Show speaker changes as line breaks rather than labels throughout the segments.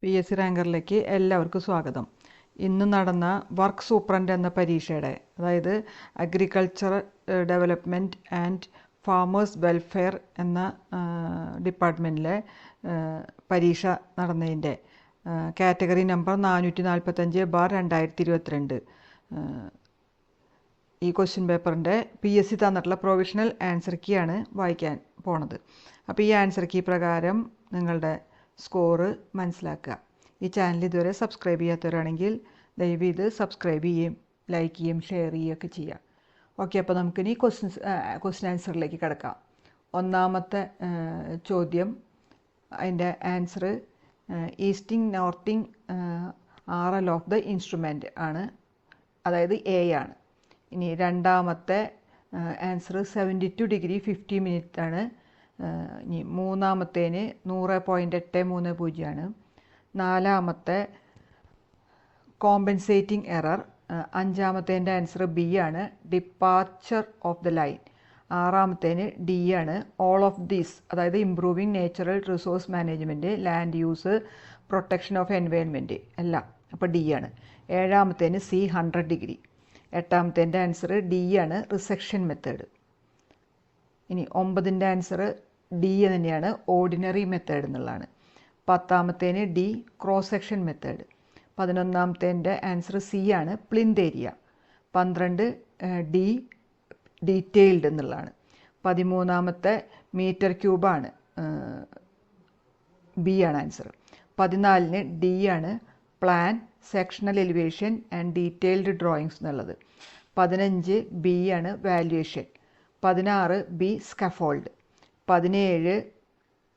PSC റാങ്കറിലേക്ക് എല്ലാവർക്കും സ്വാഗതം. ഇന്ന് നടന്ന വർക്ക് സൂപ്രണ്ട് എന്ന പരീക്ഷയുടെ, അതായത് agriculture development and farmers welfare എന്ന ഡിപ്പാർട്ട്മെൻറ്റിലെ പരീക്ഷ നടന്നതിൻ്റെ കാറ്റഗറി നമ്പർ 445/2022 ഈ ക്വസ്റ്റ്യൻ പേപ്പറിൻ്റെ PSC തന്നിട്ടുള്ള പ്രൊവിഷണൽ ആൻസർ കീയാണ് വായിക്കാൻ പോണത്. അപ്പോൾ ഈ ആൻസർ കീ പ്രകാരം നിങ്ങളുടെ സ്കോറ് മനസ്സിലാക്കുക. ഈ ചാനൽ ഇതുവരെ സബ്സ്ക്രൈബ് ചെയ്യാത്തവരാണെങ്കിൽ ദയവ് ഇത് സബ്സ്ക്രൈബ് ചെയ്യുകയും ലൈക്ക് ചെയ്യുകയും ഷെയർ ചെയ്യുകയൊക്കെ ചെയ്യാം. ഓക്കെ, അപ്പോൾ നമുക്കിനി ക്വസ്റ്റ്യൻ ആൻസറിലേക്ക് കിടക്കാം. ഒന്നാമത്തെ ചോദ്യം, അതിൻ്റെ answer easting northing RL of the instrument ആണ്, അതായത് A ആണ്. ഇനി രണ്ടാമത്തെ ആൻസർ 72 ഡിഗ്രി 50 മിനിറ്റ് ആണ്. ഇനി മൂന്നാമത്തേന് 100.830 ആണ്. നാലാമത്തെ കോമ്പൻസേറ്റിംഗ് എറർ. അഞ്ചാമത്തേൻ്റെ ആൻസർ B ആണ്, ഡിപ്പാർച്ചർ ഓഫ് ദ ലൈൻ. ആറാമത്തേന് D ആണ്, ഓൾ ഓഫ് ദീസ്, അതായത് improving natural resource management, land use, protection of environment എല്ലാം, അപ്പോൾ D ആണ്. ഏഴാമത്തേന് C 100 ഡിഗ്രി. എട്ടാമത്തേൻ്റെ ആൻസർ D ആണ്, റിസെക്ഷൻ മെത്തേഡ്. ഇനി ഒമ്പതിൻ്റെ ആൻസർ D തന്നെയാണ്, ഓർഡിനറി മെത്തേഡ് എന്നുള്ളതാണ്. പത്താമത്തേന് D, ക്രോസ് സെക്ഷൻ മെത്തേഡ്. 11ാമത്തേൻ്റെ ആൻസർ C ആണ്, പ്ലിന്ത് ഏരിയ. 12 D, ഡീറ്റെയിൽഡ് എന്നുള്ളതാണ്. 13ാമത്തെ മീറ്റർ ക്യൂബാണ്, B ആണ് ആൻസർ. 14ന് D ആണ്, plan, sectional elevation and detailed drawings എന്നുള്ളത്. 15 B ആണ്, വാല്യുവേഷൻ. 16 B, scaffold. 17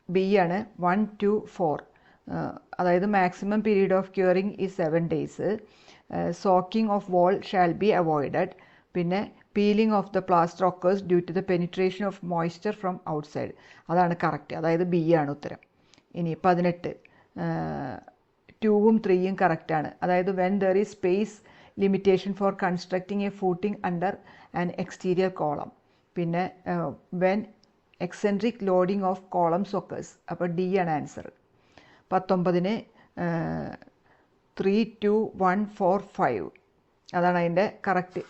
B ആണ്, 1 to 4, അതായത് മാക്സിമം പീരീഡ് ഓഫ് ക്യൂറിങ് ഈ 7 days. Soaking of wall shall be avoided. പിന്നെ peeling of the plaster occurs due to the penetration of moisture from outside, അതാണ് correct, അതായത് B ആണ് ഉത്തരം. ഇനി 18 2ഉം 3ഉം കറക്റ്റാണ്, അതായത് when there is space limitation for constructing a footing under an exterior column. പിന്നെ when eccentric loading of columns occurs, അപ്പോൾ D ആണ് ആൻസർ. 19ന് 3, 2, 1, 4, 5, അതാണ് അതിൻ്റെ കറക്റ്റ്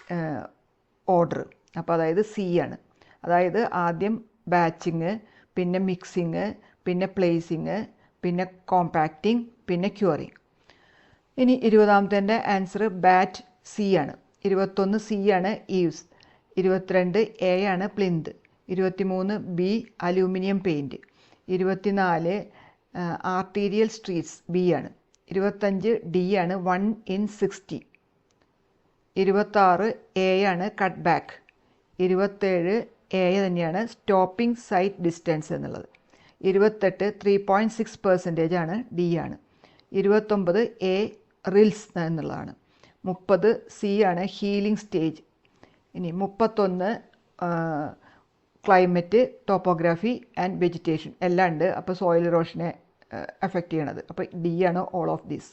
ഓർഡർ, അപ്പോൾ അതായത് C ആണ്. അതായത് ആദ്യം ബാച്ചിങ്, പിന്നെ മിക്സിങ്, പിന്നെ പ്ലേസിങ്, പിന്നെ കോമ്പാക്റ്റിംഗ്, പിന്നെ ക്യൂറിങ്. ഇനി 20ാമത്തേൻ്റെ ആൻസർ ബാറ്റ്, C ആണ്. 21 C ആണ്, ഈവ്സ്. 22 A ആണ്, plinth. 23 B, aluminium paint. 24 arterial streets, B ആണ്. 25 D ആണ്, 1 in 60. 26 A ആണ്, കട്ട് ബാക്ക്. 27 A തന്നെയാണ്, സ്റ്റോപ്പിംഗ് സൈറ്റ് ഡിസ്റ്റൻസ് എന്നുള്ളത്. 28 3.6% ആണ്, D ആണ്. 29 A, റിൽസ് എന്നുള്ളതാണ്. 30 C ആണ്, ഹീലിംഗ് സ്റ്റേജ്. ഇനി 31 ക്ലൈമറ്റ്, ടോപ്പോഗ്രാഫി ആൻഡ് വെജിറ്റേഷൻ എല്ലാം ഉണ്ട്, അപ്പോൾ സോയിൽ ഇറോഷനെ എഫക്റ്റ് ചെയ്യണത്, അപ്പോൾ D ആണ്, ഓൾ ഓഫ് ദീസ്.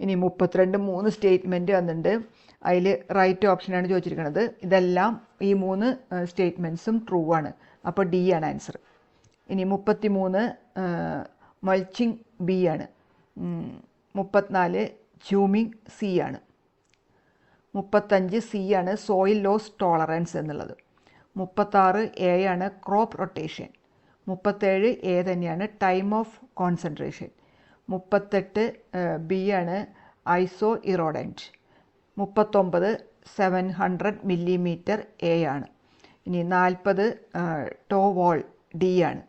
ഇനി 32 3 സ്റ്റേറ്റ്മെൻറ്റ് വന്നിട്ടുണ്ട്, അതിൽ റൈറ്റ് ഓപ്ഷനാണ് ചോദിച്ചിരിക്കുന്നത്. ഇതെല്ലാം ഈ 3 സ്റ്റേറ്റ്മെൻറ്റ്സും ട്രൂ ആണ്, അപ്പോൾ D ആണ് ആൻസർ. ഇനി 33 മൾച്ചിങ്, B ആണ്. 34 ജ്യൂമിങ്, C ആണ്. 35 C ആണ്, സോയിൽ ലോസ് ടോളറൻസ് എന്നുള്ളത്. 36 A ആണ്, ക്രോപ്പ് റൊട്ടേഷൻ. 37 A തന്നെയാണ്, ടൈം ഓഫ് കോൺസെൻട്രേഷൻ. 38 B ആണ്, ഐസോ ഇറോഡൻറ്റ്. 39 700 മില്ലിമീറ്റർ A ആണ്. ഇനി 40 ടോ വാൾ, D ആണ്.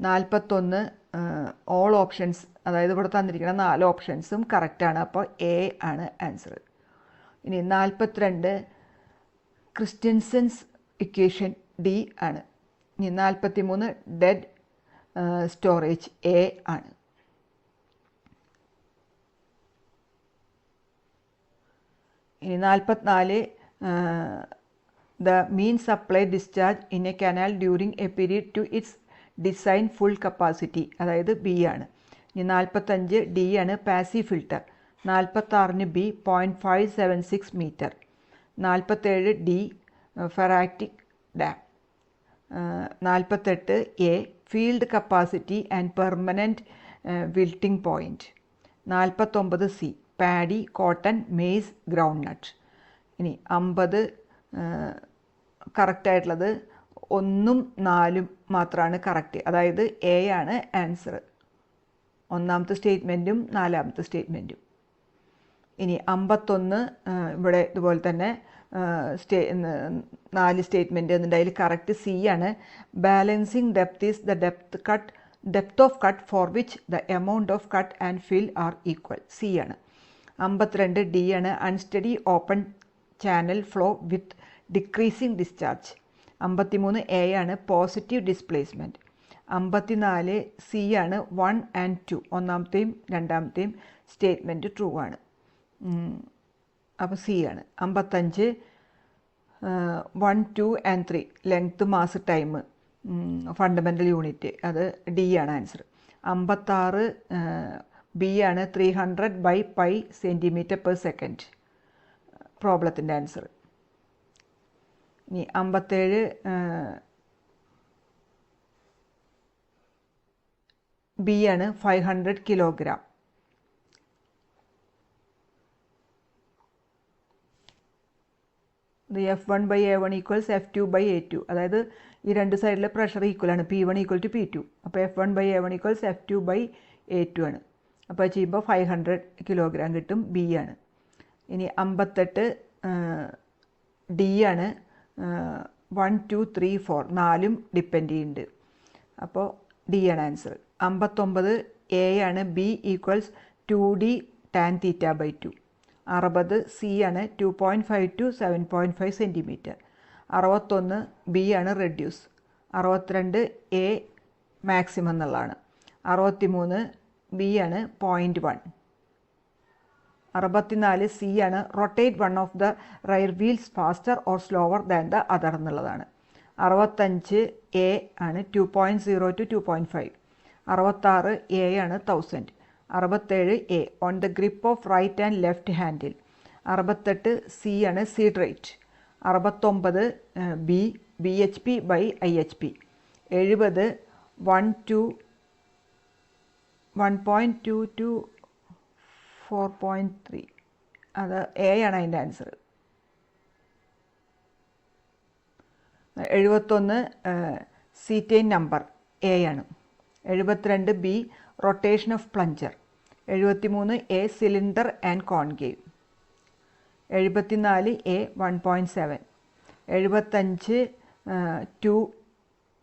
41 ഓൾ ഓപ്ഷൻസ്, അതായത് ഇവിടെ തന്നിരിക്കുന്ന 4 ഓപ്ഷൻസും കറക്റ്റാണ്, അപ്പോൾ A ആണ് ആൻസർ. ഇനി 42 ക്രിസ്റ്റ്യൻസൻസ് ഇക്വേഷൻ, D ആണ്. ഇനി 43 ഡെഡ് സ്റ്റോറേജ്, A ആണ്. ഇനി 44 the mean supply discharge in a canal during a period to its design full capacity, അതായത് B ആണ്. ഇനി 45 D ആണ്, passive filter. 46 B, 0.576 metre. 47 D, ഫെറാറ്റിക് dam. 48 A, field capacity and permanent wilting point. 49 C paddy, cotton, maize, groundnut. ഇനി 50 കറക്റ്റായിട്ടുള്ളത് 1ഉം 4ഉം മാത്രമാണ് correct, അതായത് A ആണ് answer, ഒന്നാമത്തെ സ്റ്റേറ്റ്മെൻറ്റും നാലാമത്തെ സ്റ്റേറ്റ്മെൻറ്റും. ഇനി 51 ഇവിടെ ഇതുപോലെ തന്നെ 4 സ്റ്റേറ്റ്മെൻറ്റ് എന്നിട്ട് അതിൽ കറക്റ്റ് സി ആണ്. Balancing depth is the depth of cut for which the amount of cut and fill are equal, C ആണ്. 52 ഡി ആണ്. Unsteady open channel flow with decreasing discharge. 53 A ആണ്. Positive displacement. 54 സി ആണ്. 1 and 2 ഒന്നാമത്തെയും രണ്ടാമത്തെയും statement true ആണ്, അപ്പോൾ C ആണ്. 55 1, 2 and 3 length, mass, time, fundamental unit, അത് D ആണ് ആൻസർ. 56 ബി ആണ്. 300/π cm/s പ്രോബ്ലത്തിൻ്റെ ആൻസർ. ഇനി 57 ബി ആണ്. 500 കിലോഗ്രാം. F1/A1 = F2/A2, അതായത് ഈ രണ്ട് സൈഡിലെ പ്രഷർ ഈക്വലാണ്. P1 = P2, അപ്പോൾ F1/A1 = F2/A2 ആണ്. അപ്പോൾ ചെയ്യുമ്പോൾ 500 കിലോഗ്രാം കിട്ടും, ബി ആണ്. ഇനി 58 ഡി ആണ്. 1, 2, 3, 4 4ഉം ഡിപ്പെൻഡ് ചെയ്യുന്നുണ്ട്, അപ്പോൾ ഡി ആണ് ആൻസർ. 59 എ ആണ്. B = 2D tan θ/2. 60 സി ആണ്. 2.5 to 7.5 സെൻറ്റിമീറ്റർ. 61 ബി ആണ്. റെഡ്യൂസ്. 62 എ മാക്സിമം എന്നുള്ളതാണ്. 63 ബി ആണ്. 0.1. 64 സി ആണ്. Rotate one of the rear wheels faster or slower than the other എന്നുള്ളതാണ്. 65 എ ആണ്. 2.0 to 2.5. 66 എ ആണ്. 1000. 67 A on the grip of right and left handle. 68 C ആണ്. Seed rate. 69 B BHP/IHP. 70 1.2 to 4.3, അത് A ആണ് അതിൻ്റെ answer. 71 cetane number, A ആണ്. 72 B rotation of plunger. 73 A cylinder and concave. 74 A 1.7. 75 2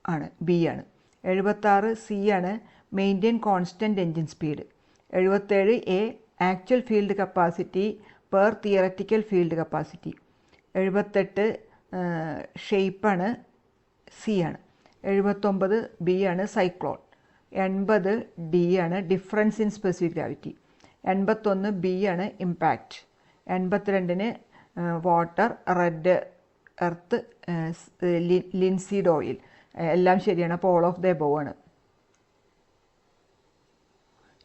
ആണ്, B ആണ്. 76 C ആണ്. Maintain constant engine speed. 77 A actual field capacity per theoretical field capacity. 78 ഷേപ്പാണ്, C ആണ്. 79 B ആണ്. സൈക്ലോൺ. 80 ഡി ആണ്. Difference in specific gravity. 81 B ആണ്. Impact. 82 water, red earth, linseed oil. എല്ലാം ശരിയാണ്, അപ്പോൾ ഓൾ ഓഫ് ദ എബോവ് ആണ്.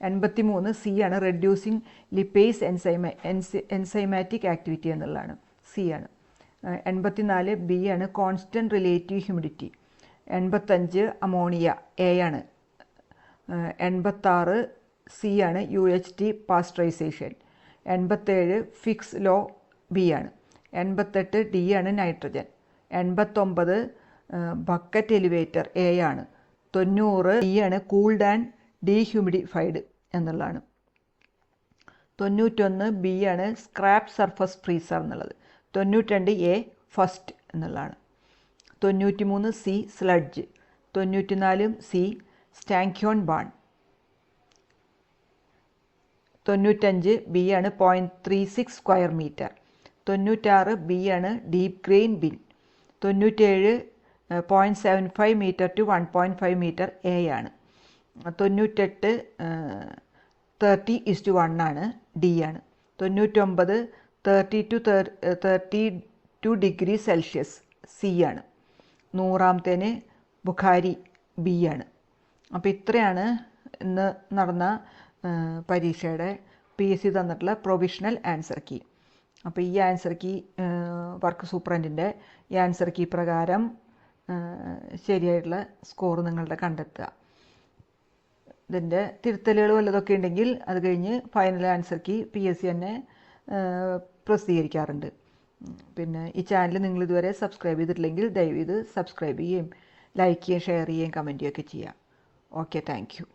83 C ആണ്. റെഡ്യൂസിങ് ലിപ്പേസ് എൻസൈമാറ്റിക് ആക്ടിവിറ്റി എന്നുള്ളതാണ്, സി ആണ്. 84 ബി ആണ്. Constant relative humidity. 85 ammonia, A ആണ്. 86 സി ആണ്. UHT pasteurization. 87 Fick's law, B ആണ്. 88 ഡി ആണ്. നൈട്രജൻ. 89 ബക്കറ്റ് എലിവേറ്റർ, എ ആണ്. 90 ഡി ആണ്. കൂൾഡ് ആൻഡ് ഡീഹ്യൂമിഡിഫൈഡ് എന്നുള്ളതാണ്. 91 ബി ആണ്. സ്ക്രാപ്പ് സർഫസ് ഫ്രീസർ എന്നുള്ളത്. 92 എ ഫസ്റ്റ് എന്നുള്ളതാണ്. 93 C sludge. 94 C stanchion barn. 95 B ആണ്. 0.36 സ്ക്വയർ മീറ്റർ. 96 ബി ആണ്. Deep grain bin. 97 0.75 metre to 1.5 metre, A ആണ്. 98 30:1 ആണ്, ഡി ആണ്. 99 30 to 32 ഡിഗ്രി സെൽഷ്യസ്, സി ആണ്. 100ാമത്തേന് ബുഖാരി, ബി ആണ്. അപ്പോൾ ഇത്രയാണ് ഇന്ന് നടന്ന പരീക്ഷയുടെ PSC തന്നിട്ടുള്ള പ്രൊവിഷണൽ ആൻസർ കീ. അപ്പോൾ ഈ ആൻസർ കീ വർക്ക് സൂപ്രണ്ടിൻ്റെ ഈ ആൻസർ കീ പ്രകാരം ശരിയായിട്ടുള്ള സ്കോർ നിങ്ങളുടെ കണ്ടെത്തുക. ഇതിൻ്റെ തിരുത്തലുകൾ വല്ലതൊക്കെ ഉണ്ടെങ്കിൽ അത് കഴിഞ്ഞ് ഫൈനൽ ആൻസർ കീ PSC തന്നെ പ്രസിദ്ധീകരിക്കാറുണ്ട്. പിന്നെ ഈ ചാനൽ നിങ്ങൾ ഇതുവരെ സബ്സ്ക്രൈബ് ചെയ്തിട്ടില്ലെങ്കിൽ ദയവ് ഇത് സബ്സ്ക്രൈബ് ചെയ്യുകയും ലൈക്ക് ചെയ്യുകയും ഷെയർ ചെയ്യുകയും കമൻറ്റ് ചെയ്യുകയൊക്കെ ചെയ്യാം. Okay, thank you.